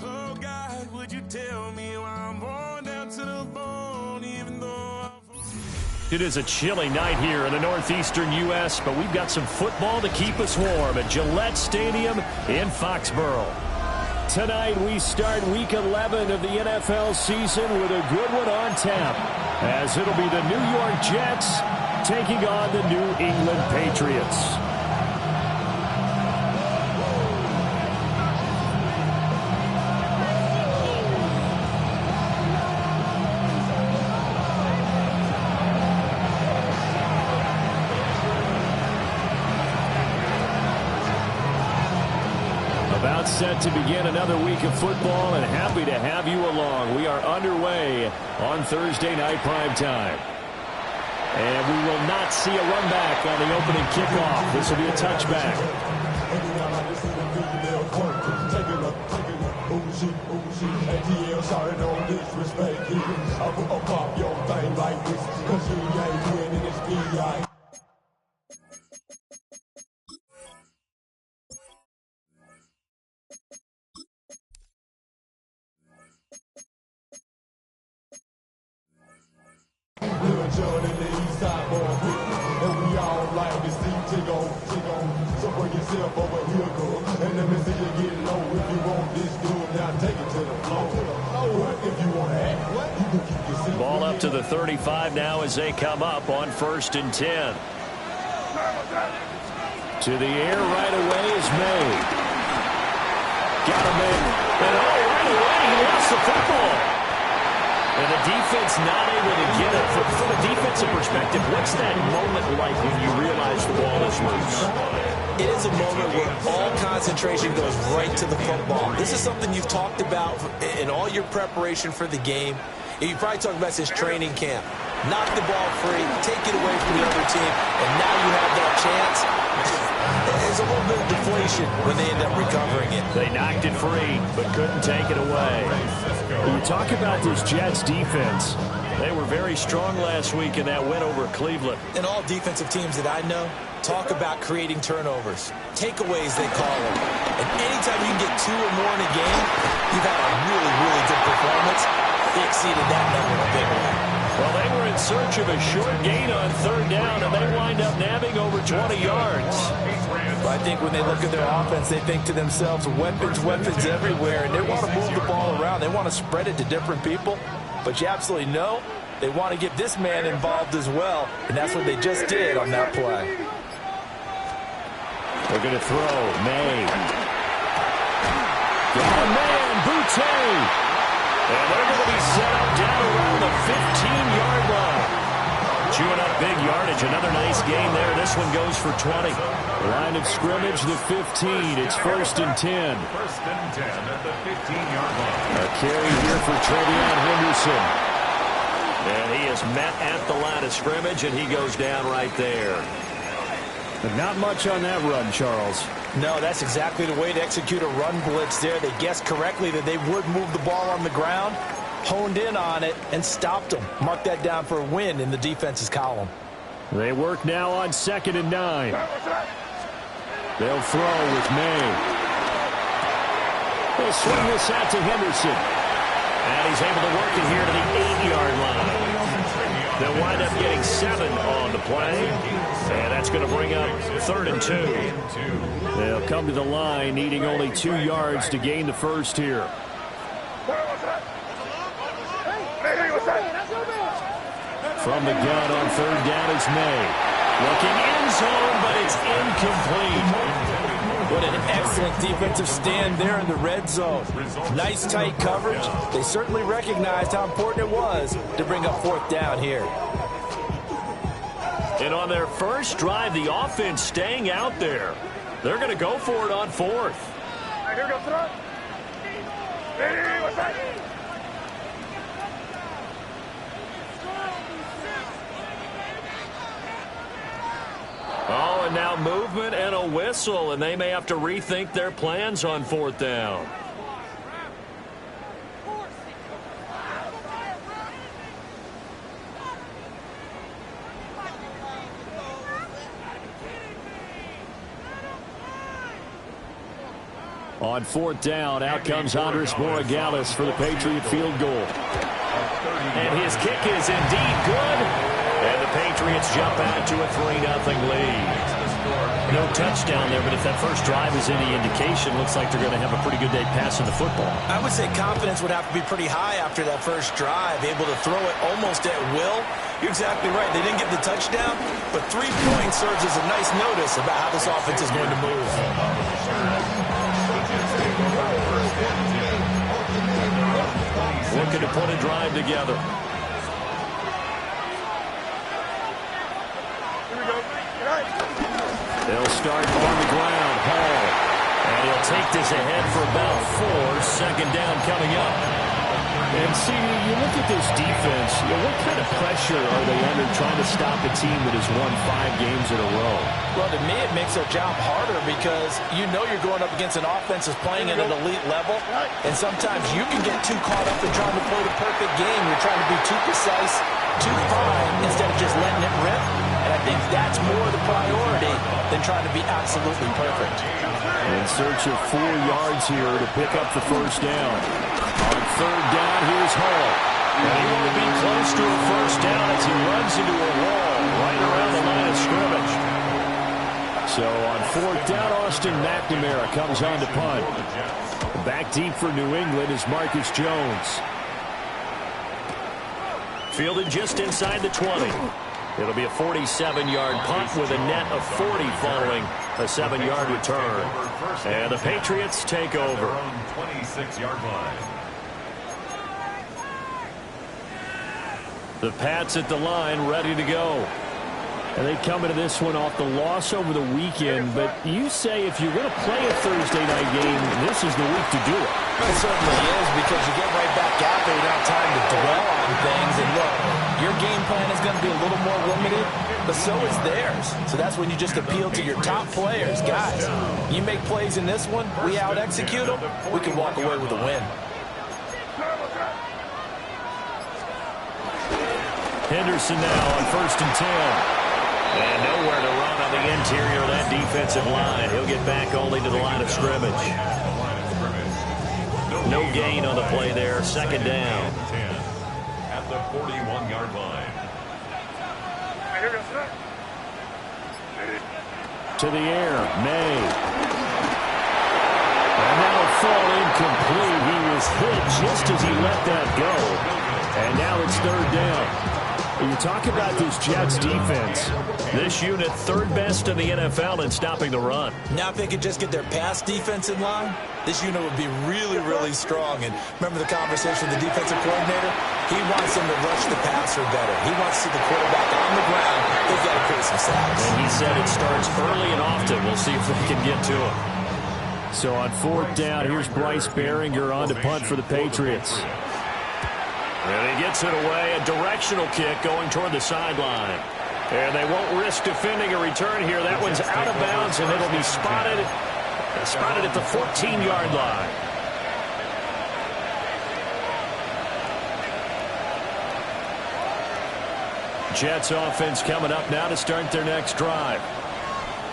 Oh God, would you tell me why I'm born down to the bone, even though It is a chilly night here in the northeastern U.S., but we've got some football to keep us warm at Gillette Stadium in Foxborough. Tonight we start Week 11 of the NFL season with a good one on tap, as it'll be the New York Jets taking on the New England Patriots. About set to begin another week of football, and happy to have you along. We are underway on Thursday night primetime. And we will not see a run back on the opening kickoff. This will be a touchback. So bring yourself over here, girl, and let me see you get low. If you want this good, now take it to the floor. If you want to act, you can keep yourself. Ball up to the 35 now as they come up on 1st and 10. To the air right away is May. Got him in. And right away he lost the football. And the defense not able to get it. From a defensive perspective, what's that moment like when you realize the ball is loose? It is a moment where all concentration goes right to the football. This is something you've talked about in all your preparation for the game. You probably talked about this training camp. Knock the ball free, take it away from the other team, and now you have that chance. There's a little bit of deflation when they end up recovering it. They knocked it free, but couldn't take it away. When you talk about this Jets defense, they were very strong last week in that win over Cleveland. And all defensive teams that I know talk about creating turnovers. Takeaways, they call them. And anytime you can get 2 or more in a game, you've had a really, really good performance. They exceeded that number in a big way. Well, they were in search of a short gain on 3rd down, and they wind up nabbing over 20 yards. I think when they look at their offense, they think to themselves, weapons, weapons everywhere, and they want to move the ball around. They want to spread it to different people, but you absolutely know they want to get this man involved as well, and that's what they just did on that play. They're going to throw. May. Got a man, Boutte. And they're going to be set up down around the 15-yard line. Chewing up big yardage. Another nice gain there. This one goes for 20. Line of scrimmage, the 15. It's 1st and 10. 1st and 10 at the 15-yard line. A carry here for Trevion Henderson. And he is met at the line of scrimmage, and he goes down right there. But not much on that run, Charles. No, that's exactly the way to execute a run blitz there. They guessed correctly that they would move the ball on the ground, honed in on it, and stopped them. Mark that down for a win in the defense's column. They work now on 2nd and 9. They'll throw with May. They'll swing this out to Henderson. And he's able to work it here to the 8-yard line. They'll wind up getting 7 on the play. And that's going to bring up 3rd and 2. They'll come to the line, needing only 2 yards to gain the first here. From the gun on 3rd down is May. Looking end zone, but it's incomplete. What an excellent defensive stand there in the red zone. Nice tight coverage. They certainly recognized how important it was to bring up 4th down here. And on their first drive, the offense staying out there. They're going to go for it on 4th. Oh, and now movement and a whistle, and they may have to rethink their plans on 4th down. On fourth down, out comes Andres Morales for the Patriot field goal. And his kick is indeed good. And the Patriots jump out to a 3-0 lead. No touchdown there, but if that first drive is any indication, looks like they're going to have a pretty good day passing the football. I would say confidence would have to be pretty high after that first drive, able to throw it almost at will. You're exactly right. They didn't get the touchdown, but 3 points serves as a nice notice about how this offense is going to move. Looking to put a drive together. They'll start on the ground. Hall. And he'll take this ahead for about 4. Second down coming up. And see, you look at this defense, what kind of pressure are they under trying to stop a team that has won 5 games in a row? Well, to me, it makes their job harder because you know you're going up against an offense that's playing at an elite level, and sometimes you can get too caught up in trying to play the perfect game. You're trying to be too precise, too fine, instead of just letting it rip. And I think that's more the priority than trying to be absolutely perfect. In search of 4 yards here to pick up the first down. On third down, here's Hall. And he will be close to a first down as he runs into a wall right around the line of scrimmage. So on fourth down, Austin McNamara comes on to punt. Back deep for New England is Marcus Jones. Fielded just inside the 20. It'll be a 47-yard punt with a net of 40 following a 7-yard return. And the Patriots take over. 26-yard line. The Pats at the line, ready to go. And they come into this one off the loss over the weekend. But you say if you're going to play a Thursday night game, this is the week to do it. It certainly is, because you get right back out there. You don't have time to dwell on things. And look, your game plan is going to be a little more limited, but so is theirs. So that's when you just appeal to your top players. Guys, you make plays in this one, we out-execute them, we can walk away with a win. Henderson now on 1st and 10. And nowhere to run on the interior of that defensive line. He'll get back only to the line of scrimmage. No gain on the play there. Second down. At the 41-yard line. To the air, May. And now a fall incomplete. He was hit just as he let that go. And now it's third down. When you talk about this Jets defense, this unit third best in the NFL in stopping the run. Now if they could just get their pass defense in line, this unit would be really, really strong. And remember the conversation with the defensive coordinator? He wants them to rush the passer better. He wants to see the quarterback on the ground. They've got to create some sacks. And he said it starts early and often. We'll see if they can get to him. So on fourth down, here's Bryce Behringer on to punt for the Patriots. And he gets it away, a directional kick going toward the sideline. And they won't risk defending a return here. That one's out of bounds, and it'll be spotted at the 14-yard line. Jets offense coming up now to start their next drive.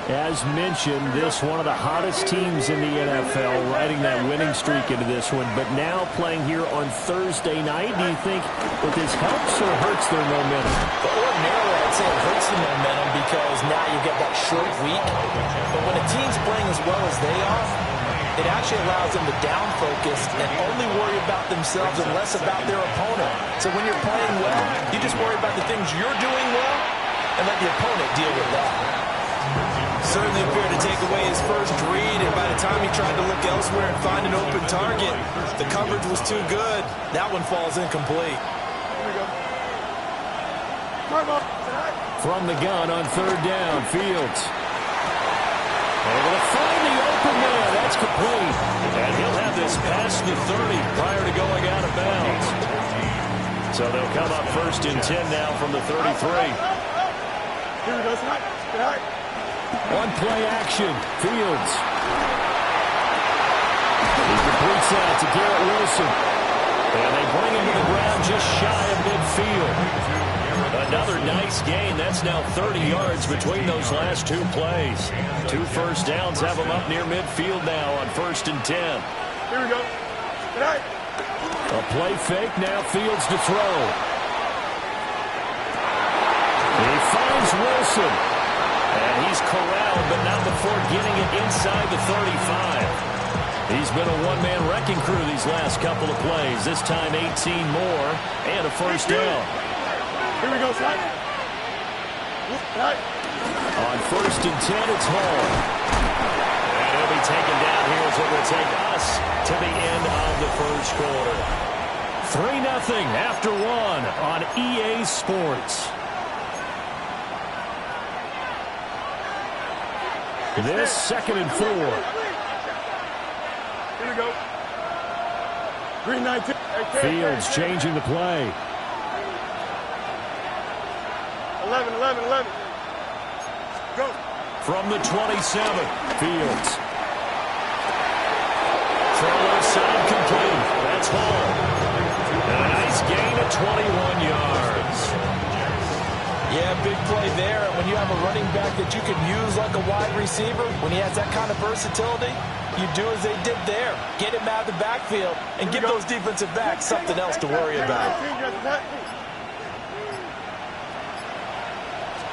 As mentioned, this one of the hottest teams in the NFL, riding that winning streak into this one, but now playing here on Thursday night. Do you think that this helps or hurts their momentum? But ordinarily, I'd say it hurts the momentum because now you get that short week. But when a team's playing as well as they are, it actually allows them to down focus and only worry about themselves and less about their opponent. So when you're playing well, you just worry about the things you're doing well and let the opponent deal with that. Certainly appeared to take away his first read, and by the time he tried to look elsewhere and find an open target, the coverage was too good. That one falls incomplete. From the gun on third down, Fields. Able to find the open man. That's complete. And he'll have this past the 30 prior to going out of bounds. So they'll come up 1st and 10 now from the 33. One play action. Fields. He completes that to Garrett Wilson. And they bring him to the ground just shy of midfield. A Another nice gain. That's now 30 yards between those last two plays. 2 first downs have them up near midfield now on 1st and 10. Here we go. Good night. A play fake, now Fields to throw. He finds Wilson. And he's corralled, but not before getting it inside the 35. He's been a one-man wrecking crew these last couple of plays. This time 18 more and a first down. Here we go, son. On 1st and 10, it's Hall. And he'll be taken down here as it will take us to the end of the first quarter. 3-0 after 1 on EA Sports. This 2nd and 4. Here we go. Green 19. Fields changing the play. 11. Go. From the 27, Fields. Throw left side complete. That's Hall. And a nice gain of 21 yards. Yeah, big play there. And when you have a running back that you can use like a wide receiver, when he has that kind of versatility, you do as they did there. Get him out of the backfield and give those defensive backs something else to worry about.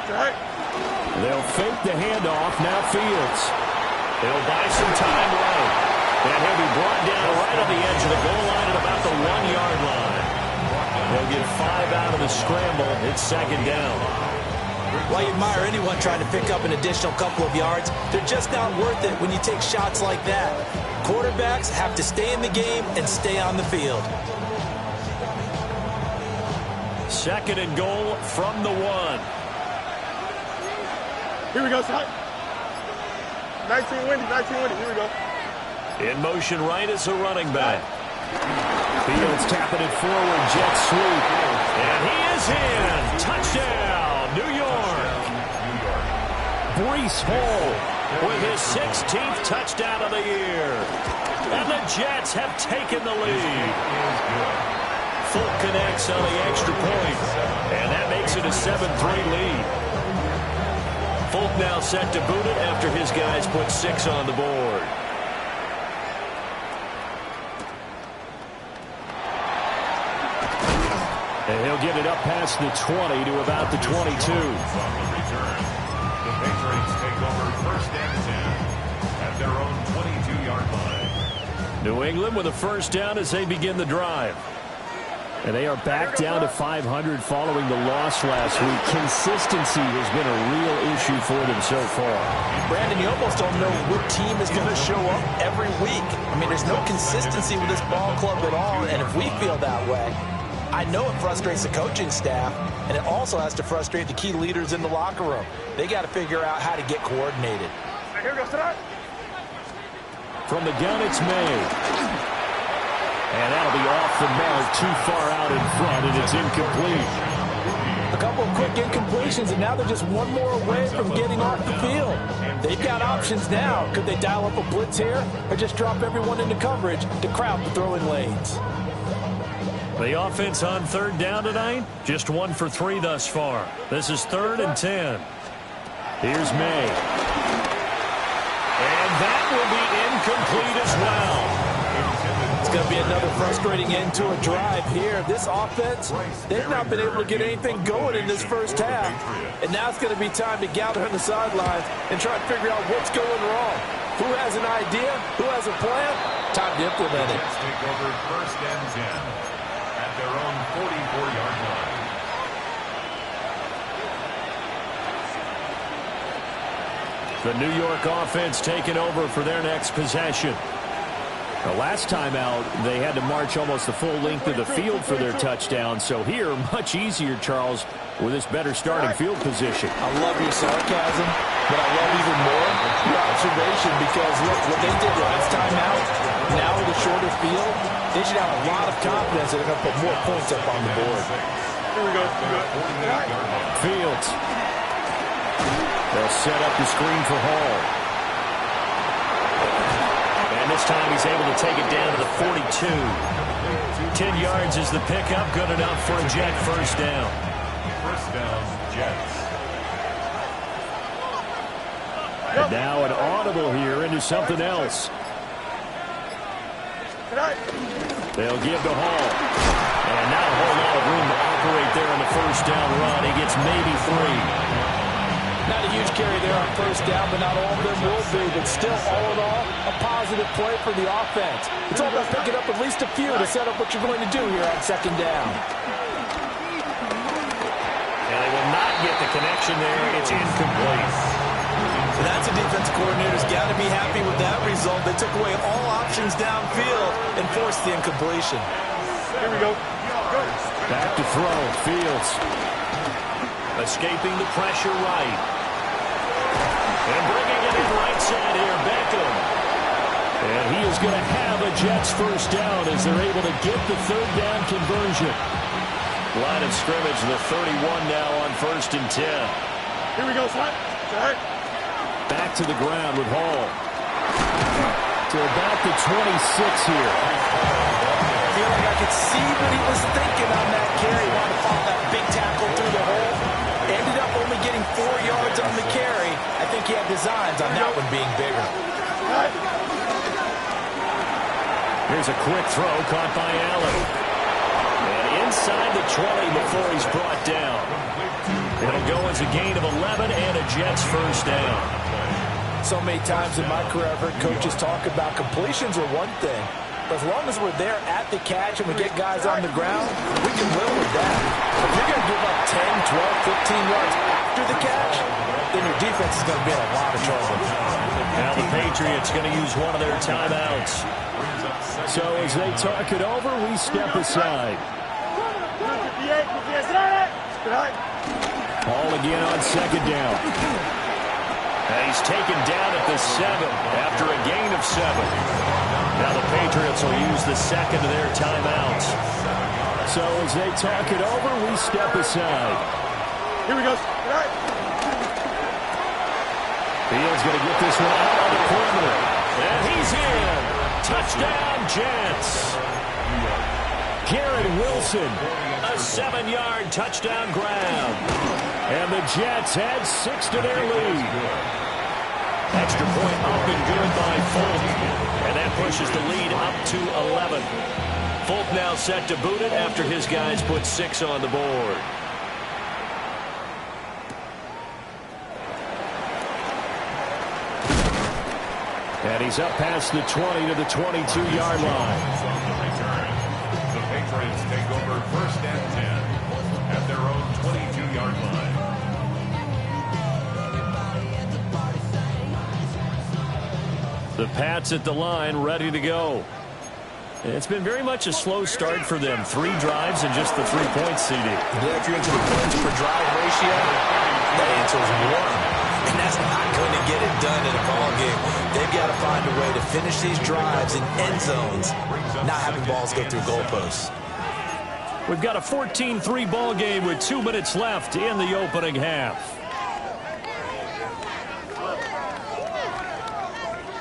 They'll fake the handoff. Now Fields. They'll buy some time right. And he'll be brought down right on the edge of the goal line at about the 1-yard line. They'll get 5 out of the scramble. It's 2nd down. Well, you admire anyone trying to pick up an additional couple of yards. They're just not worth it when you take shots like that. Quarterbacks have to stay in the game and stay on the field. 2nd and goal from the 1. Here we go, son. 19 windy. Here we go. In motion right as a running back. Fields tapping it forward, jet sweep. And he is in. Touchdown, New York. Breece Hall with his 16th touchdown of the year. And the Jets have taken the lead. Fulk connects on the extra point. And that makes it a 7-3 lead. Fulk now set to boot it after his guys put 6 on the board. And he'll get it up past the 20 to about the 22. The Patriots take over 1st and 10 at their own 22-yard line. New England with a first down as they begin the drive. And they are back down to 500 following the loss last week. Consistency has been a real issue for them so far. Brandon, you almost don't know what team is going to show up every week. I mean, there's no consistency with this ball club at all, and if we feel that way, I know it frustrates the coaching staff, and it also has to frustrate the key leaders in the locker room. They got to figure out how to get coordinated. Here we go, son. From the gun, it's May. And that'll be off the mark, too far out in front, and it's incomplete. A couple of quick incompletions, and now they're just one more away from getting off the field. They've got options now. Could they dial up a blitz here, or just drop everyone into coverage to crowd the throwing lanes? The offense on 3rd down tonight, just 1 for 3 thus far. This is 3rd and 10. Here's May. And that will be incomplete as well. It's going to be another frustrating end to a drive here. This offense, they've not been able to get anything going in this first half. And now it's going to be time to gather on the sidelines and try to figure out what's going wrong. Who has an idea? Who has a plan? Time to implement it. Take over 1st and 10 at their own 44-yard line. The New York offense taking over for their next possession. The last time out, they had to march almost the full length of the field for their touchdown. So here, much easier, Charles, with this better starting field position. I love your sarcasm, but I love even more your observation because, look, what they did last time out, now with a shorter field, they should have a lot of confidence that they're going to put more points up on the board. Here we go. Fields. They'll set up the screen for Hall. And this time he's able to take it down to the 42. 10 yards is the pickup, good enough for a Jet first down. touchdown, Jets. And now an audible here into something else. They'll give to Hall. And not a whole lot of room to operate there on the first down run. He gets maybe 3. Not a huge carry there on first down, but not all of them will be. But still, all in all, a positive play for the offense. It's all about picking up at least a few to set up what you're going to do here on second down. And they will not get the connection there. It's incomplete. So that's a defensive coordinator's got to be happy with that result. They took away all options downfield and forced the incompletion. Here we go. Back to throw. Fields. Escaping the pressure right. And bringing it in right side here, Beckham. And he is going to have a Jets first down as they're able to get the third down conversion. Line of scrimmage, the 31 now on 1st and 10. Here we go, son. All right. Back to the ground with Hall. To about the 26 here. I feel like I could see what he was thinking on that carry. He wanted to pop that big tackle through the hole. Ended up only getting 4 yards on the carry. I think he had designs on that one being bigger. Here's a quick throw caught by Allen. And inside the 20 before he's brought down. It'll go as a gain of 11 and a Jets first down. So many times in my career I've heard coaches talk about completions are one thing. But as long as we're there at the catch and we get guys on the ground, we can win with that. If you're going to give up 10, 12, 15 yards after the catch, then your defense is going to be in a lot of trouble. Now the Patriots going to use one of their timeouts. So as they talk it over, we step aside. Ball again on second down. And he's taken down at the 7 after a gain of 7. Now the Patriots will use the second of their timeouts. So as they talk it over, we step aside. Here we go. Fields going to get this one out on the perimeter. And he's in. Touchdown, Jets. Garrett Wilson, a 7-yard touchdown grab. And the Jets add 6 to their lead. Extra point up and good by Folk. And that pushes the lead up to 11. Folk now set to boot it after his guys put 6 on the board. And he's up past the 20 to the 22-yard line. The Patriots take over 1st and 10 at their own 22-yard line. The Pats at the line, ready to go. It's been very much a slow start for them. 3 drives and just the 3 points, CD. Yeah, if you're into the points per drive ratio, that answer is 1. And that's not going to get it done in a ball game. They've got to find a way to finish these drives in end zones, not having balls go through goalposts. We've got a 14-3 ball game with 2 minutes left in the opening half.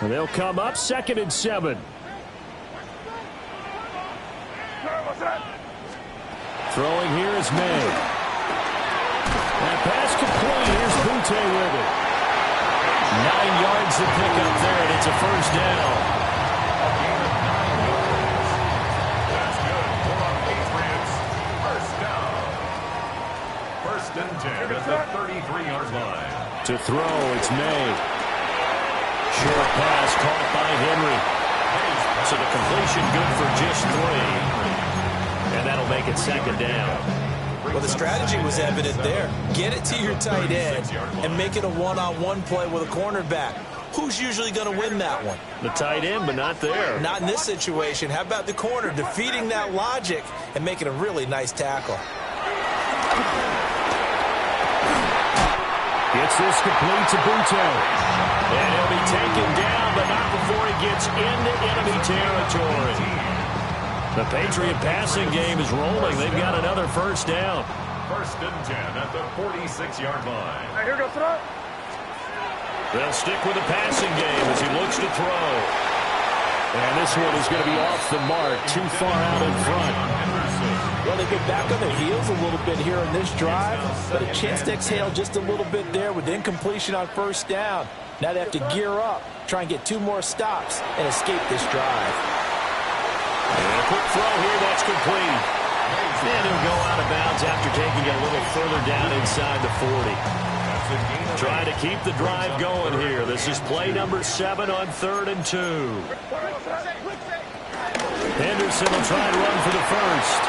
And they'll come up 2nd and 7. Throwing here is May. That pass complete. Here's Butte with it. 9 yards to pick up there, and it's a first down. That's good for the Patriots. First down. 1st and 10 at the 33-yard line. To throw, it's May. Short pass caught by Henry. So the completion good for just 3. And that'll make it 2nd down. Well, the strategy was evident there. Get it to your tight end and make it a one-on-one play with a cornerback. Who's usually going to win that one? The tight end, but not there. Not in this situation. How about the corner defeating that logic and making a really nice tackle? Gets this complete to Butte. And he'll be taken down, but not before he gets into enemy territory. The Patriot passing game is rolling. They've got another first down. 1st and 10 at the 46-yard line. Right, here we go, throw. They'll stick with the passing game as he looks to throw. And this one is going to be off the mark, too far out in front. Well, they've been back on their heels a little bit here in this drive, but a chance to exhale just a little bit there with incompletion on first down. Now they have to gear up, try and get 2 more stops, and escape this drive. And a quick throw here, that's complete. And he'll go out of bounds after taking it a little further down inside the 40. Trying to keep the drive going here. This is play number 7 on 3rd and 2. Henderson will try and run for the first.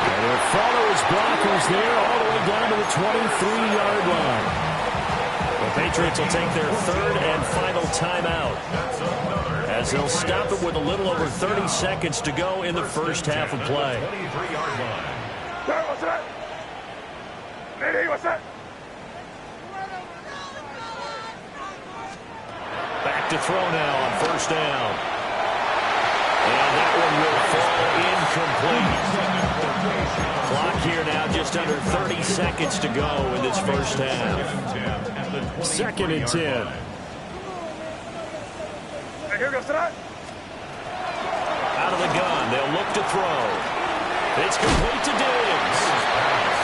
And he'll follow his blockers there all the way down to the 23-yard line. The Patriots will take their 3rd and final timeout, as they'll stop it with a little over 30 seconds to go in the first half of play. What's that? Lady, what's that? Back to throw now on first down. And that one will fall incomplete. Clock here now just under 30 seconds to go in this first half. 2nd and 10. Hey, here goes that. Out of the gun, they'll look to throw. It's complete to Diggs.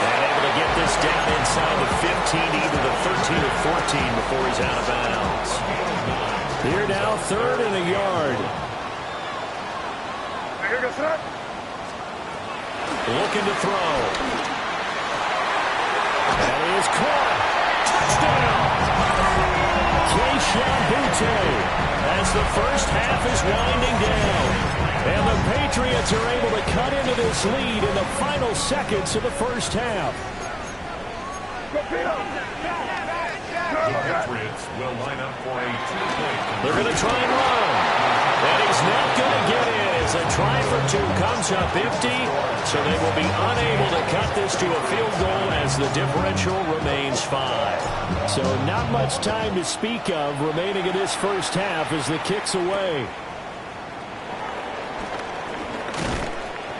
And able to get this down inside the 15, either the 13 or 14 before he's out of bounds. Here now, 3rd and a yard. Hey, here goes that. Looking to throw. And he is caught. Touchdown. Keyshawn Butte, as the first half is winding down. And the Patriots are able to cut into this lead in the final seconds of the first half. The Patriots will line up for a 2-point. They're going to try and run. And he's not going to get in as a try for 2 comes up empty. So they will be unable to cut this to a field goal as the differential remains 5. So not much time to speak of remaining in this first half as the kick's away.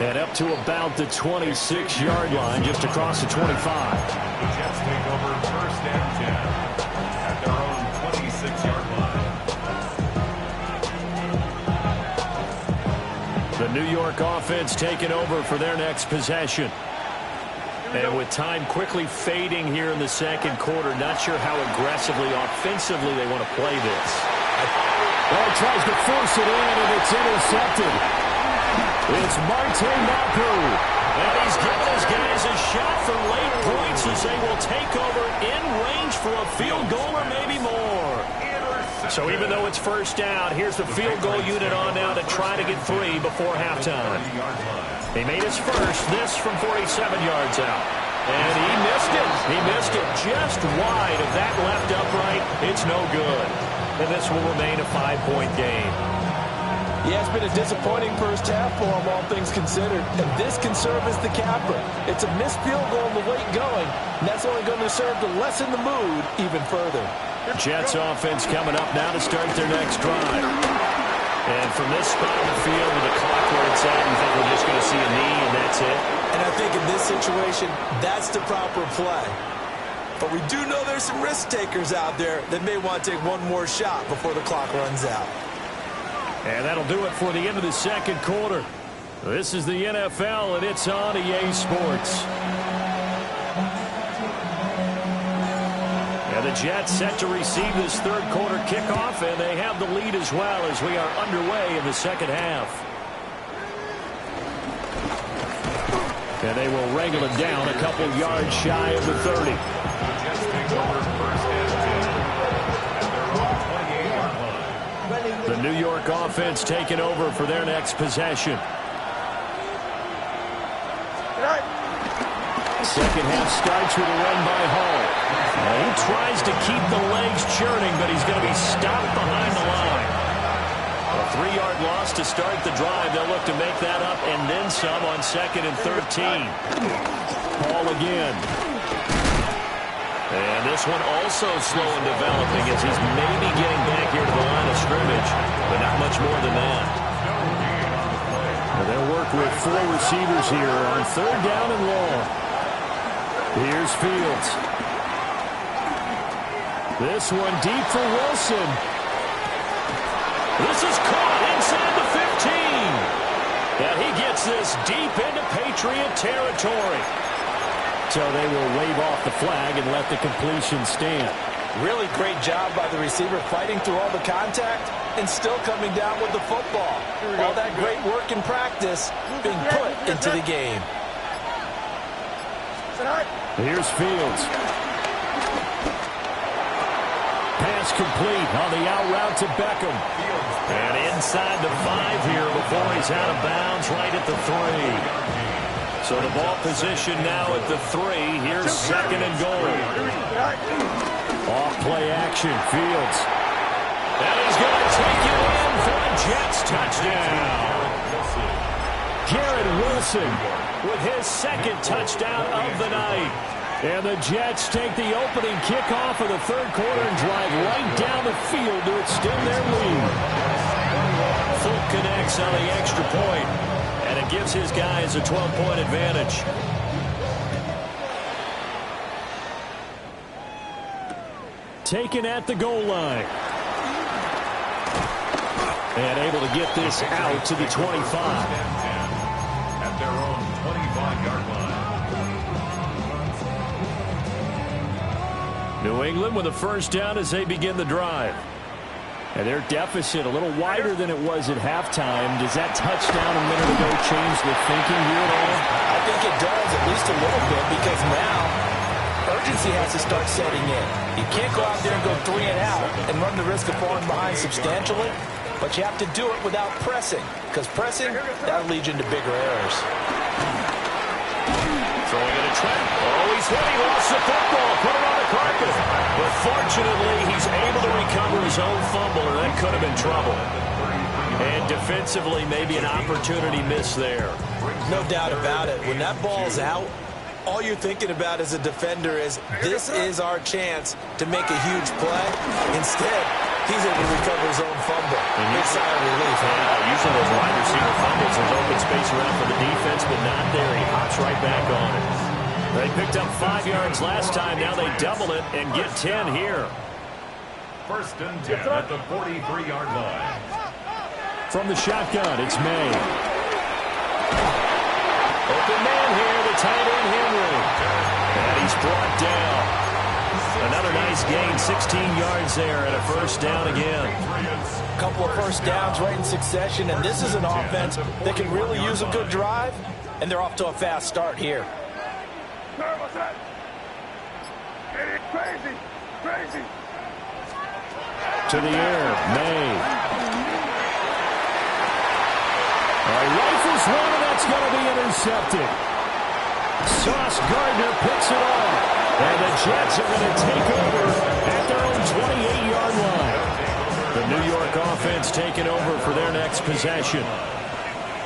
And up to about the 26-yard line, just across the 25. The Jets take over 1st and 10 at their own 26-yard line. The New York offense taking over for their next possession. And with time quickly fading here in the second quarter, not sure how aggressively, offensively they want to play this. Well, he tries to force it in, and it's intercepted. It's Marte Mapu. And he's given his guys a shot for late points as they will take over in range for a field goal or maybe more. So even though it's first down, here's the field goal unit on now to try to get 3 before halftime. He made his first, this from 47 yards out. And he missed it. He missed it just wide of that left upright. It's no good. And this will remain a 5-point game. Yeah, it's been a disappointing first half for him, all things considered. And this can serve as the capper. It's a missed field goal in the late going, and that's only going to serve to lessen the mood even further. Jets offense coming up now to start their next drive. And from this spot on the field with the clock where it's at, you think we're just going to see a knee and that's it? And I think in this situation, that's the proper play. But we do know there's some risk takers out there that may want to take one more shot before the clock runs out. And that'll do it for the end of the second quarter. This is the NFL, and it's on EA Sports. And the Jets set to receive this third quarter kickoff, and they have the lead as well as we are underway in the second half. And they will wrangle it down a couple yards shy of the 30. The Jets take over 1st and 10 at their own 28-yard line. The New York offense taking over for their next possession. Second half starts with a run by Hall. He tries to keep the legs churning, but he's going to be stopped behind the line. A 3-yard loss to start the drive. They'll look to make that up and then some on 2nd and 13. Hall again. And this one also slow in developing as he's maybe getting back here to the line of scrimmage, but not much more than that. They'll work with 4 receivers here on 3rd down and long. Here's Fields. This one deep for Wilson. This is caught inside the 15. And he gets gets this deep into Patriot territory. So they will wave off the flag and let the completion stand. Really great job by the receiver fighting through all the contact and still coming down with the football. All that great work in practice being put into the game. Here's Fields. Pass complete on the out route to Beckham. And inside the 5 here before he's out of bounds right at the 3. So the ball position now at the 3. Here's 2nd and goal. Off play action, Fields. And he's going to take it in for a Jets touchdown. Garrett Wilson with his 2nd touchdown of the night. And the Jets take the opening kickoff of the 3rd quarter and drive right down the field to extend their lead. Fulk connects on the extra point, and it gives his guys a 12-point advantage. Taken at the goal line. And able to get this out to the 25. At their own 25-yard line. New England with a first down as they begin the drive. And their deficit a little wider than it was at halftime. Does that touchdown a minute ago change the thinking here at all? I think it does, at least a little bit, because now urgency has to start setting in. You can't go out there and go 3 and out and run the risk of falling behind substantially, but you have to do it without pressing, because pressing, that'll lead you into bigger errors. Throwing it a trap. Oh, he's hit. He lost the football. Put it on the carpet. But fortunately, he's able to recover his own fumble, or that could have been trouble. And defensively, maybe an opportunity miss there. No doubt about it. When that ball's out, all you're thinking about as a defender is, this is our chance to make a huge play. Instead, he's able to recover his own fumble. Big sigh of relief. Usually those wide receiver fumbles, there's open space around for the defense, but not there. He hops right back on it. They picked up 5 yards last time. Now they double it and get 10 here. 1st and 10 at the 43-yard line. From the shotgun, it's May. Open man here, the tight end Henry. And he's brought down. Another nice gain, 16 yards there, and a first down again. A couple of first downs right in succession, and this is an offense that can really use a good drive, and they're off to a fast start here. Crazy. To the air, May. Rifles one, and that's going to be intercepted. Sauce Gardner picks it off, and the Jets are going to take over at their own 28-yard line. The New York offense taking over for their next possession.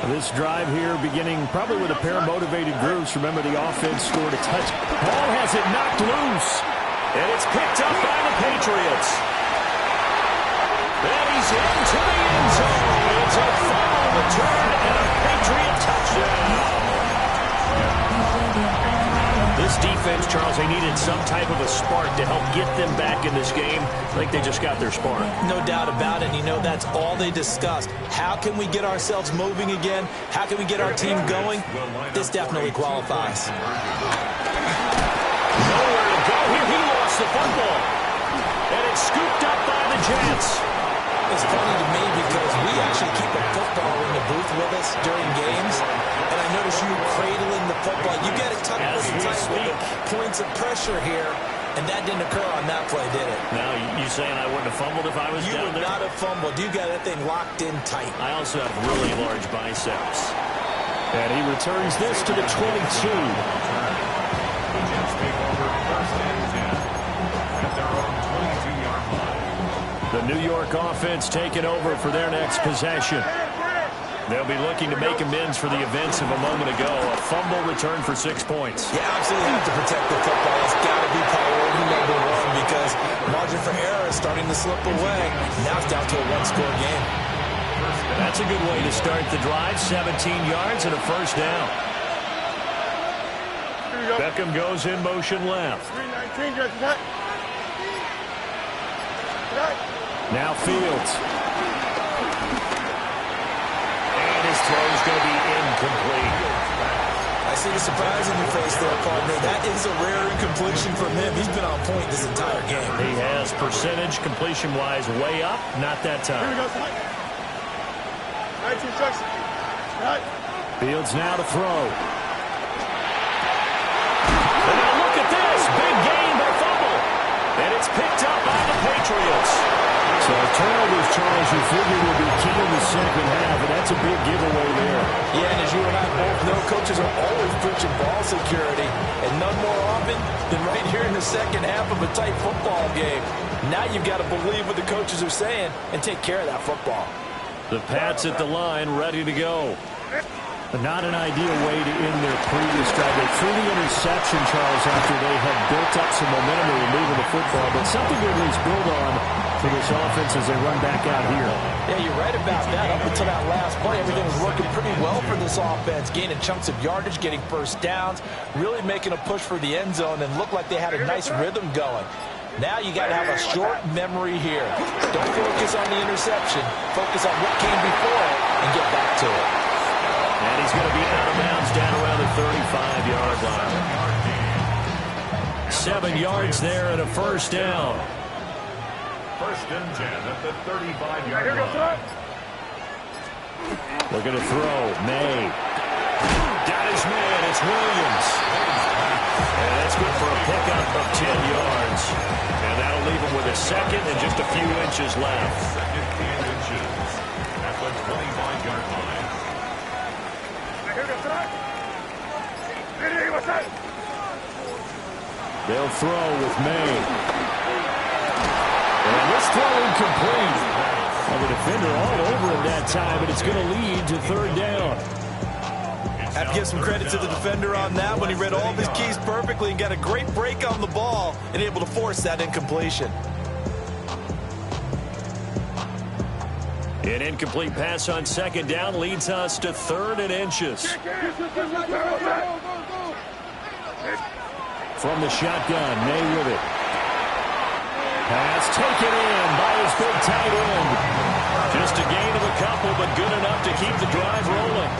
This drive here beginning probably with a pair of motivated groups. Remember, the offense scored a touch. Ball has it knocked loose, and it's picked up by the Patriots. And he's into the end zone. It's a fumble return and a Patriot touchdown. This defense, Charles, they needed some type of a spark to help get them back in this game. I think they just got their spark. No doubt about it. You know, that's all they discussed. How can we get ourselves moving again? How can we get our team going? This definitely qualifies. Nowhere to go here. He lost the football. And it's scooped up by the Jets. It's funny to me because we actually keep a football in the booth with us during games. And I notice you cradling the football. You get it tucked pretty tight with the points of pressure here. And that didn't occur on that play, did it? Now, you saying I wouldn't have fumbled if I was you down there? You would not have fumbled. You got that thing locked in tight. I also have really large biceps. And he returns this to the 22. The New York offense taking over for their next possession. They'll be looking to make amends for the events of a moment ago. A fumble return for 6 points. You absolutely have to protect the football. It's got to be priority number one because margin for error is starting to slip away. Now it's down to a one-score game. That's a good way to start the drive. 17 yards and a first down. Beckham goes in motion left. Now Fields. And his throw is going to be incomplete. I see the surprise in your face there, partner. That is a rare incompletion from him. He's been on point this entire game. He has percentage completion-wise way up. Not that time. Here we go. Fields now to throw. And now look at this. Big gain by fumble. And it's picked up by the Patriots. So turnovers, Charles, you figure will be key in the second half, and that's a big giveaway there. Yeah, and as you and I both know, coaches are always preaching ball security, and none more often than right here in the second half of a tight football game. Now you've got to believe what the coaches are saying and take care of that football. The Pats at the line, ready to go. But not an ideal way to end their previous drive. They threw the interception, Charles, after they had built up some momentum in moving the football, but something to at least build on for this offense as they run back out here. Yeah, you're right about that. Up until that last play, everything was working pretty well for this offense, gaining chunks of yardage, getting first downs, really making a push for the end zone, and looked like they had a nice rhythm going. Now you got to have a short memory here. Don't focus on the interception. Focus on what came before it and get back to it. And he's going to be out of bounds down around the 35-yard line. 7 yards there and a first down. First and 10 at the 35-yard line. Looking to throw. May. Got his man. It's Williams. And that's good for a pickup of 10 yards. And that'll leave him with a second and just a few inches left. Second and inches at the 25-yard line. They'll throw with May. And this throw incomplete. Well, the defender all over him that time, and it's going to lead to third down. I have to give some credit to the defender on that one. He read all of his keys perfectly and got a great break on the ball and able to force that incompletion. An incomplete pass on second down leads us to third and inches. From the shotgun, May with it. Pass taken in by his big tight end. Just a gain of a couple, but good enough to keep the drive rolling.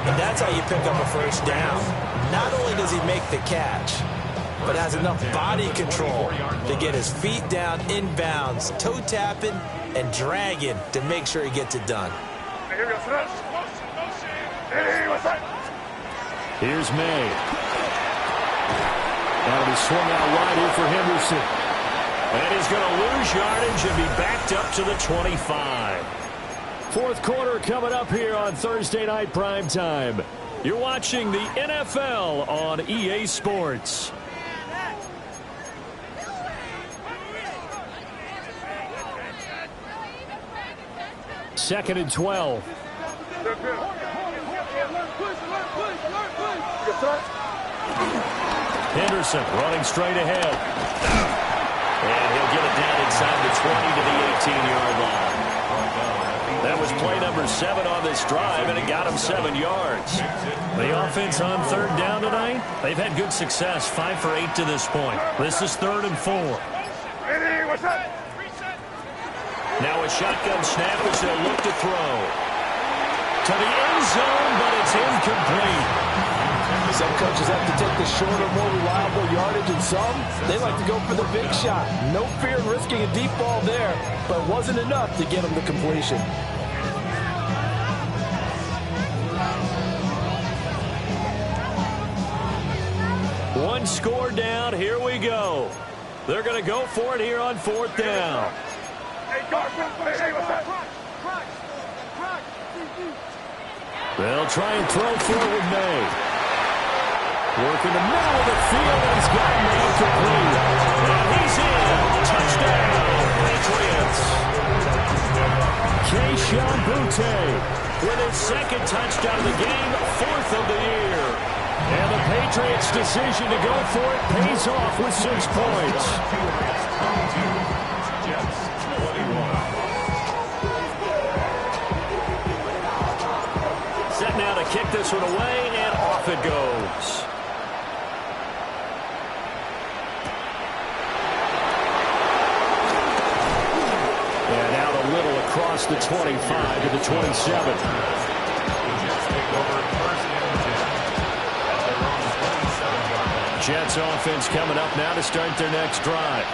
And that's how you pick up a first down. Not only does he make the catch, but has enough body control to get his feet down inbounds, toe tapping and dragging to make sure he gets it done. Here's May. That'll be swung out wide here for Henderson. And he's going to lose yardage and be backed up to the 25. Fourth quarter coming up here on Thursday Night Primetime. You're watching the NFL on EA Sports. Second and 12. Henderson running straight ahead. And he'll get it down inside the 20 to the 18-yard line. That was play number 7 on this drive, and it got him 7 yards. The offense on third down tonight, they've had good success, 5 for 8 to this point. This is 3rd and 4. Now a shotgun snap as they'll look to throw. To the end zone, but it's incomplete. Some coaches have to take the shorter, more reliable yardage, and some, they like to go for the big shot. No fear in risking a deep ball there, but it wasn't enough to get him to completion. One score down, here we go. They're going to go for it here on 4th down. They'll try and throw forward May. Working the middle of the field, and he's got May complete. And he's in. Touchdown, Patriots. Keyshawn Butte with his second touchdown of the game, 4th of the year. And the Patriots' decision to go for it pays off with 6 points. Set now to kick this one away, and off it goes. And out a little across the 25 to the 27. over first and 10. At their own 27-yard line. Jets offense coming up now to start their next drive.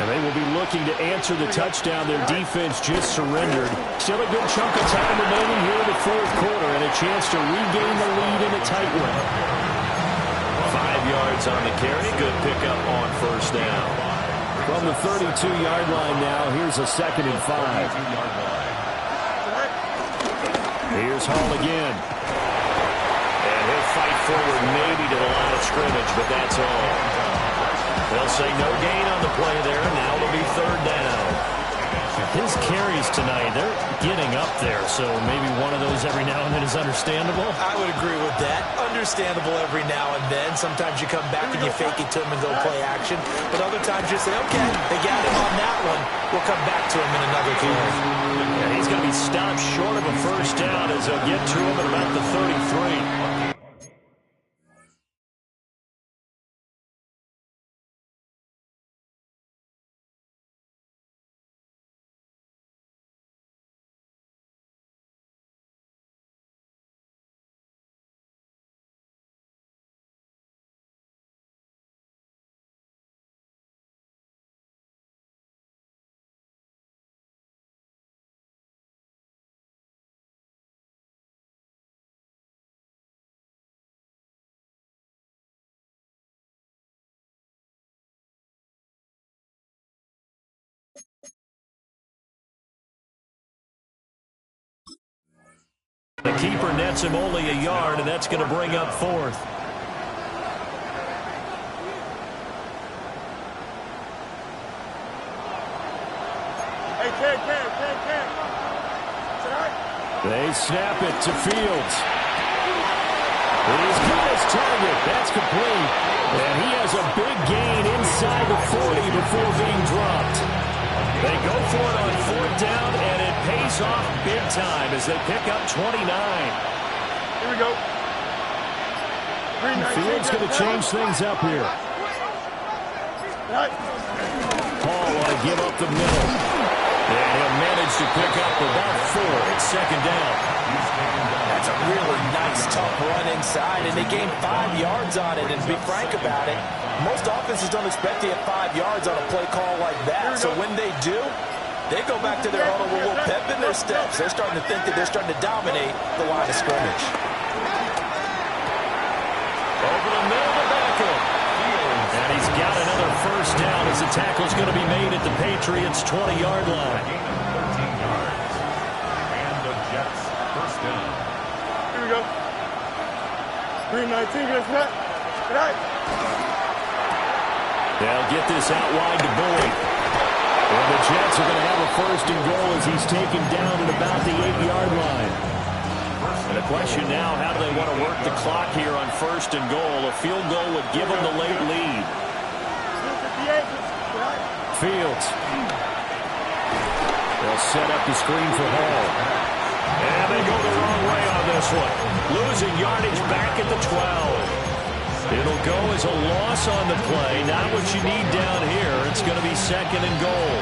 And they will be looking to answer the touchdown their defense just surrendered. Still a good chunk of time remaining here in the fourth quarter and a chance to regain the lead in a tight one. 5 yards on the carry. Good pickup on first down. From the 32-yard line now, here's a 2nd and 5. Here's Hall again. And he'll fight forward maybe to the line of scrimmage, but that's all. They'll say no gain on the play there, and now it'll be 3rd down. His carries tonight, they're getting up there, so maybe one of those every now and then is understandable. I would agree with that. Understandable every now and then. Sometimes you come back and you fake it to him and go play action. But other times you say, okay, they got him on that one. We'll come back to him in another play. Yeah, he's going to be stopped short of a first down as they'll get to him at about the 33. The keeper nets him only a yard, and that's going to bring up 4th. Hey, Ken. They snap it to Fields. He's got his target. That's complete. And he has a big gain inside the 40 before being dropped. They go for it on 4th down, and it pays off big time as they pick up 29. Here we go. Fields going to change things up here. Paul want to give up the middle. And he'll manage to pick up about 4. It's 2nd down. That's a really nice, tough run inside, and they gained 5 yards on it. And to be frank about it, most offenses don't expect to get 5 yards on a play call like that. So when they do, they go back to their huddle with a little pep in their steps. They're starting to think that they're starting to dominate the line of scrimmage. Over the middle to Beckham. And he's got another first down as the tackle's going to be made at the Patriots' 20-yard line. 13 yards. And the Jets first down. Here we go. 3-19, let's not. Right. They'll get this out wide to Boyd. And the Jets are going to have a 1st and goal as he's taken down at about the 8-yard line. And the question now, how do they want to work the clock here on 1st and goal? A field goal would give them the late lead. Fields. They'll set up the screen for Hall. And they go the wrong way on this one. Losing yardage back at the 12. It'll go as a loss on the play. Not what you need down here. It's going to be 2nd and goal.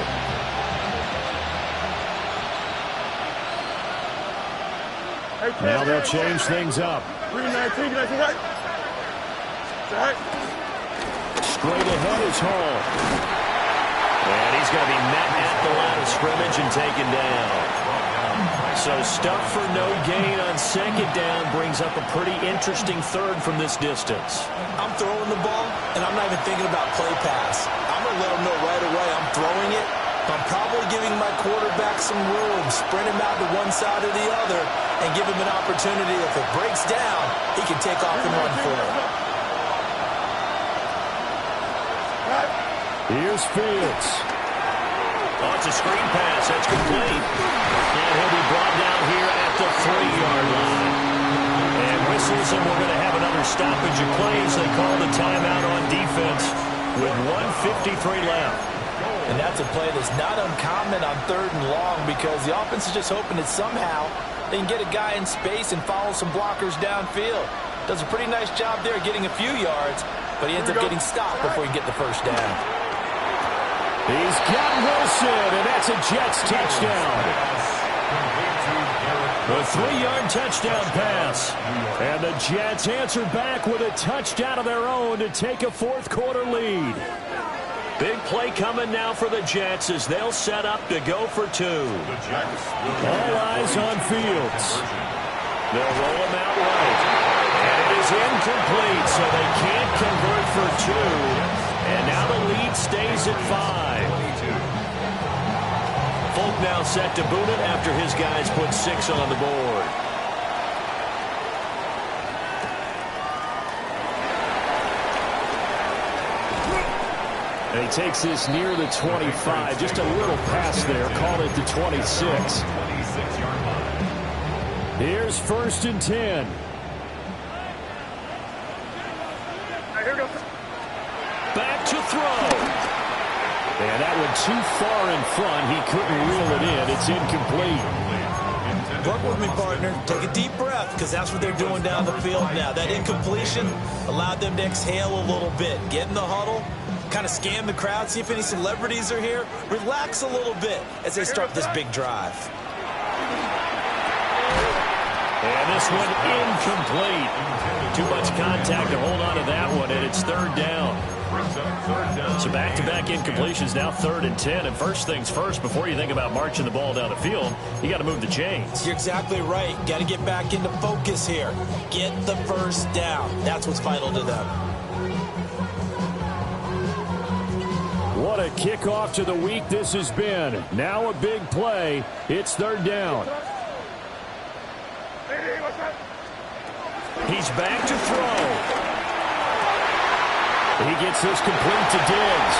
Now they'll change things up. 3-19, let's right. Straight ahead is Hall. And he's going to be met at the line of scrimmage and taken down. So stuff for no gain on 2nd down brings up a pretty interesting 3rd from this distance. I'm throwing the ball, and I'm not even thinking about play pass. I'm going to let them know right away I'm throwing it. I'm probably giving my quarterback some room, sprint him out to one side or the other, and give him an opportunity. If it breaks down, he can take off and run for it. Here's Fields. Oh, it's a screen pass. That's complete. And he'll be brought down here at the 3-yard line. And whistles, and we're going to have another stoppage of plays. They call the timeout on defense with 1:53 left. And that's a play that's not uncommon on 3rd and long because the offense is just hoping that somehow they can get a guy in space and follow some blockers downfield. Does a pretty nice job there getting a few yards, but he ends up getting stopped before he can get the first down. He's got Wilson, and that's a Jets touchdown. A 3-yard touchdown pass. And the Jets answer back with a touchdown of their own to take a fourth-quarter lead. Big play coming now for the Jets as they'll set up to go for 2. All eyes on Fields. They'll roll him out right. And it is incomplete, so they can't convert for 2. And now the lead stays at 5. Folk now set to boot it after his guys put 6 on the board. And he takes this near the 25. Just a little pass there. Call it the 26. Here's 1st and 10. Back to throw. And that one too far in front. He couldn't reel it in. It's incomplete. Work with me, partner. Take a deep breath, because that's what they're doing down the field now. That incompletion allowed them to exhale a little bit. Get in the huddle, kind of scan the crowd, see if any celebrities are here. Relax a little bit as they start this big drive. And this one incomplete. Too much contact to hold on to that one, and it's 3rd down. So back-to-back incompletions, now 3rd and 10. And first things first, before you think about marching the ball down the field, you got to move the chains. You're exactly right. Got to get back into focus here. Get the first down. That's what's vital to them. What a kickoff to the week this has been. Now a big play. It's 3rd down. He's back to throw. He gets this complete to Diggs.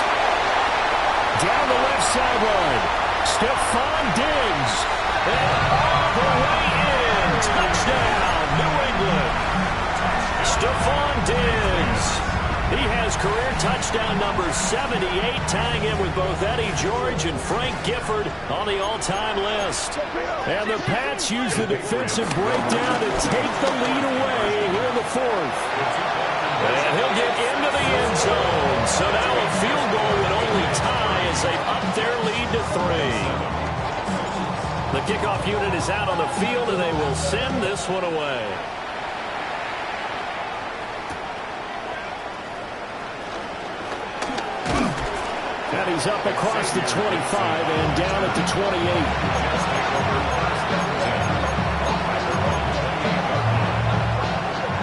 Down the left sideline. Stephon Diggs. And all the way in. Touchdown, New England. Stephon Diggs. He has career touchdown number 78, tying him with both Eddie George and Frank Gifford on the all-time list. And the Pats use the defensive breakdown to take the lead away here in the 4th. And he'll get into the end zone. So now a field goal would only tie as they up their lead to 3. The kickoff unit is out on the field, and they will send this one away. And he's up across the 25 and down at the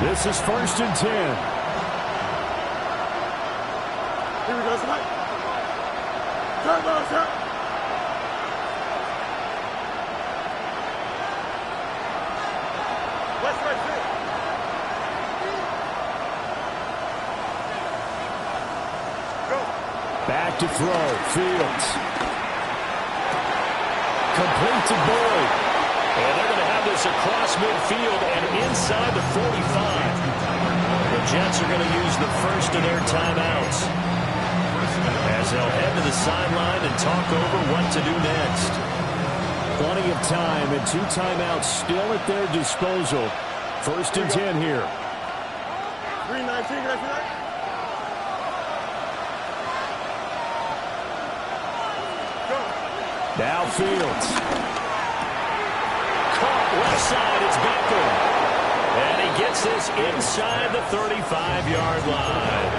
28. This is 1st and 10. Here we go, Smite. Turn ball, sir. West right six. Go. Back to throw. Fields. Complete to Boyd. And they're going to have this across midfield and inside the 45. The Jets are going to use the first of their timeouts as they'll head to the sideline and talk over what to do next. Plenty of time and 2 timeouts still at their disposal. 1st and 10 here. 3:19, that's right. Now Fields. Caught left side, it's Becker. And he gets this inside the 35-yard line.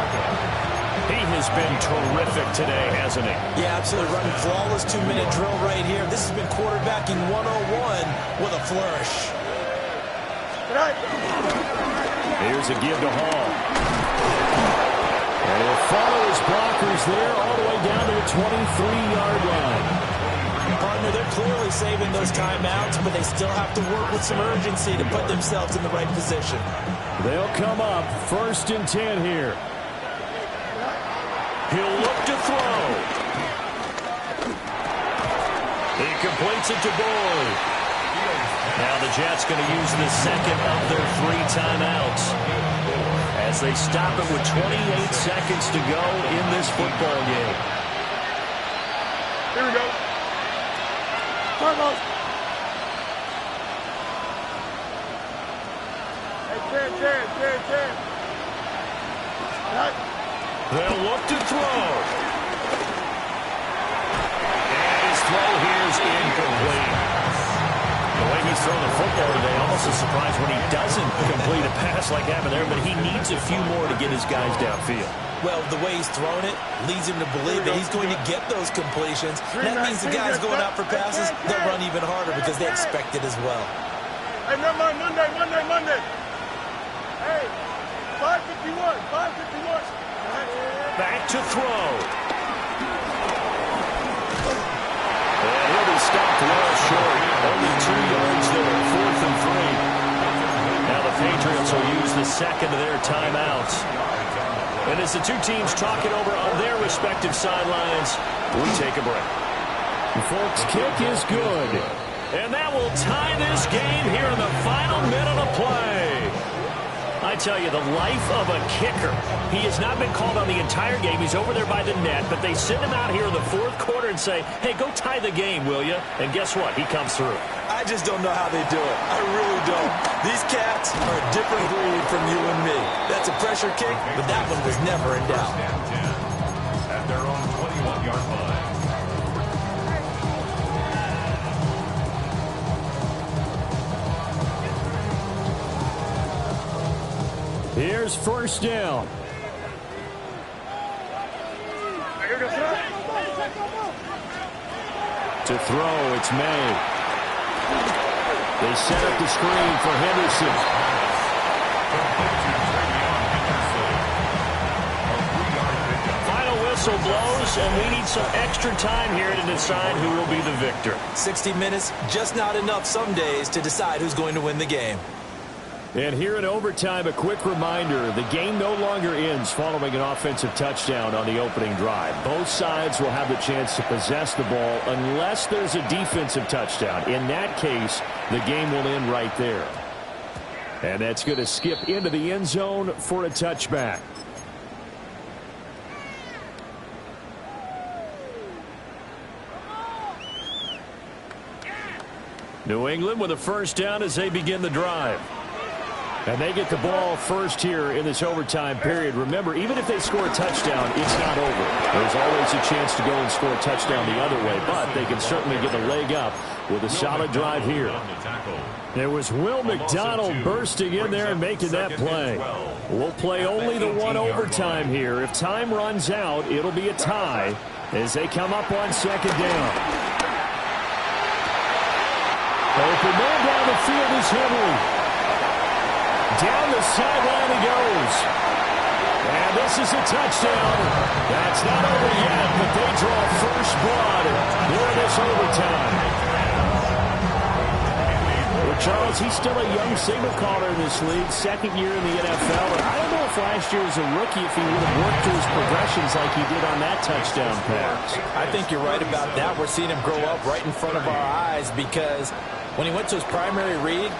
He has been terrific today, hasn't he? Yeah, absolutely. Running flawless 2-minute drill right here. This has been quarterbacking 101 with a flourish. Here's a give to Hall. And he'll follow his blockers there all the way down to the 23-yard line. Partner, they're clearly saving those timeouts, but they still have to work with some urgency to put themselves in the right position. They'll come up 1st and 10 here. He'll look to throw. He completes it to Boyd. Now the Jets going to use the second of their 3 timeouts as they stop it with 28 seconds to go in this football game. Here we go. Carlos. Hey, 10. Right. They'll look to throw. And his throw here is incomplete. The way he's thrown the football complete a pass like that there, but he needs a few more to get his guys downfield. Well, the way he's thrown it leads him to believe that he's going to get those completions. And that means the guys going out for passes, they'll run even harder because they expect it as well. Hey, Monday. Hey, 551. Back to throw. And he'll be stopped well short. Only 2 yards there, 4th and 3. Now the Patriots will use the second of their timeouts. And as the two teams talk it over on their respective sidelines, we take a break. The Folks' kick is good. And that will tie this game here in the final minute of play. I tell you, the life of a kicker. He has not been called on the entire game. He's over there by the net, but they send him out here in the 4th quarter and say, hey, go tie the game, will you? And guess what? He comes through. I just don't know how they do it. I really don't. These cats are a different breed from you and me. That's a pressure kick, but that one was never in doubt. At their own 21-yard line. Here's first down. To throw, it's May. They set up the screen for Henderson. Final whistle blows, and we need some extra time here to decide who will be the victor. 60 minutes, just not enough some days to decide who's going to win the game. And here in overtime, a quick reminder, the game no longer ends following an offensive touchdown on the opening drive. Both sides will have the chance to possess the ball unless there's a defensive touchdown. In that case, the game will end right there. And that's going to skip into the end zone for a touchback. New England with a first down as they begin the drive. And they get the ball first here in this overtime period. Remember, even if they score a touchdown, it's not over. There's always a chance to go and score a touchdown the other way, but they can certainly get a leg up with a solid drive here. There was Will McDonald bursting in there and making that play. We'll play only the one overtime here. If time runs out, it'll be a tie as they come up on second down. Open man down the field is Henry. Down the sideline he goes. And this is a touchdown. That's not over yet, but they draw first blood here in this overtime. Well, Charles, he's still a young signal caller in this league, second year in the NFL. And I don't know if last year as a rookie, if he would have worked through his progressions like he did on that touchdown pass. I think you're right about that. We're seeing him grow up right in front of our eyes because when he went to his primary read,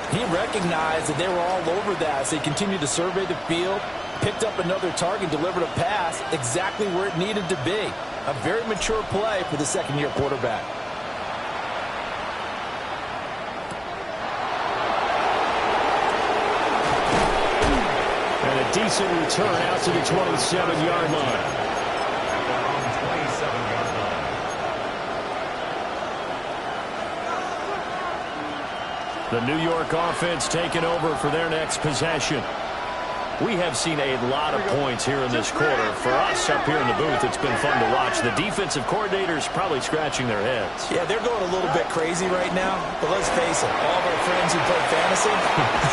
he recognized that they were all over that, so he continued to survey the field, picked up another target, delivered a pass exactly where it needed to be. A very mature play for the second-year quarterback. And a decent return out to the 27-yard line. The New York offense taking over for their next possession. We have seen a lot of points here in this quarter. For us up here in the booth, it's been fun to watch. The defensive coordinators probably scratching their heads. Yeah, they're going a little bit crazy right now. But let's face it, all of our friends who play fantasy,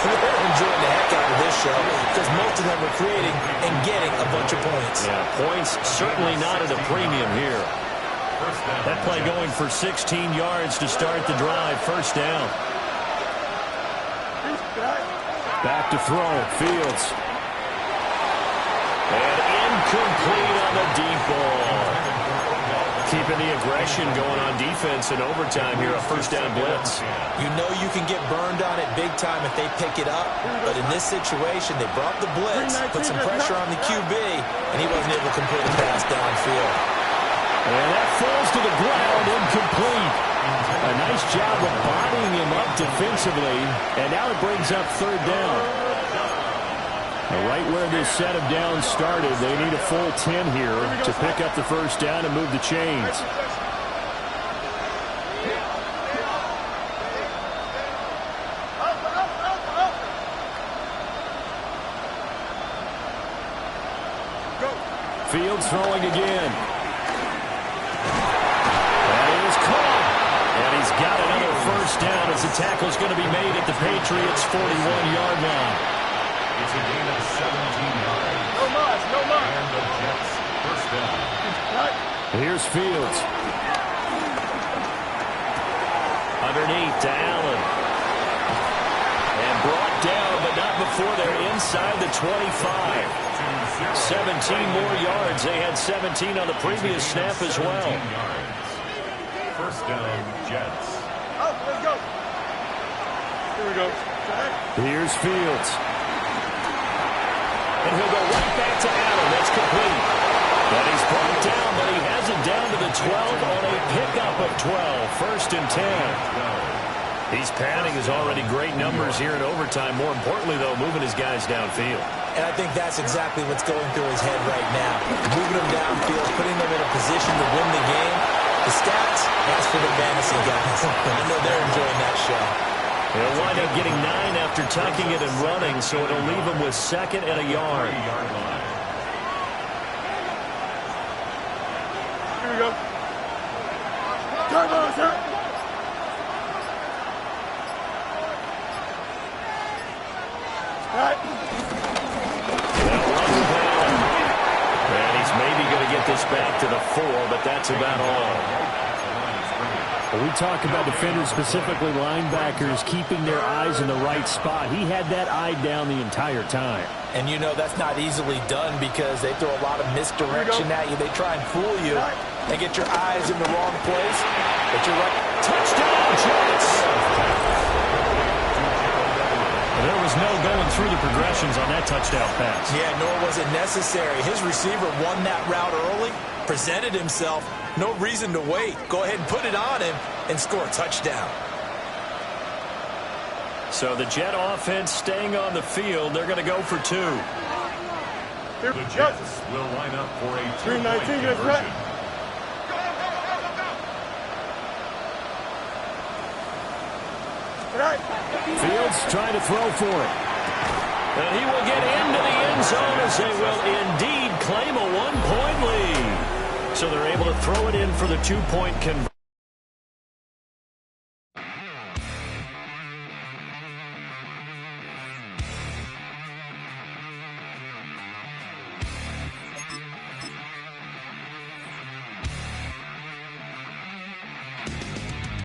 they're enjoying the heck out of this show because most of them are creating and getting a bunch of points. Yeah, points certainly not at a premium here. That play going for 16 yards to start the drive. First down. Back to throw, Fields. And incomplete on the deep ball. Keeping the aggression going on defense in overtime here, a first down blitz. You know you can get burned on it big time if they pick it up, but in this situation, they brought the blitz, put some pressure on the QB, and he wasn't able to complete a pass downfield. And that falls to the ground, incomplete. A nice job of bodying him up defensively, and now it brings up third down. Right where this set of downs started, they need a full 10 here to pick up the first down and move the chains. Fields throwing again. That is caught. And he's got another first down as the tackle's going to be made at the Patriots' 41-yard line. It's a gain of 17 yards. No mas, no mas. And the Jets first down. Here's Fields. Underneath to Allen. And brought down, but not before they're inside the 25. 17 more yards. They had 17 on the previous snap as well. First down, Jets. Oh, let's go. Here we go. Here's Fields. And he'll go right back to Allen. That's complete. And he's brought down, but he has it down to the 12 on a pickup of 12. First and 10. He's padding his already great numbers here in overtime. More importantly, though, moving his guys downfield. And I think that's exactly what's going through his head right now. Moving them downfield, putting them in a position to win the game. The stats, that's for the fantasy guys. I know they're enjoying that show. He'll wind up getting 9 after tucking it and running, so it'll leave him with second and a yard. Here we go. Turbo, sir. All right. And he's maybe going to get this back to the 4, but that's about all. We talk about defenders, specifically linebackers, keeping their eyes in the right spot. He had that eye down the entire time. And you know that's not easily done because they throw a lot of misdirection at you. They try and fool you and get your eyes in the wrong place. But you're right. Touchdown, Jets! There was no going through the progressions on that touchdown pass. Yeah, nor was it necessary. His receiver won that route early, presented himself. No reason to wait. Go ahead and put it on him and score a touchdown. So the Jet offense staying on the field. They're going to go for 2. The Jets will line up for a 2-point conversion. Fields trying to throw for it. And he will get into the end zone as they will indeed claim a 1-point lead. So they're able to throw it in for the 2-point conversion.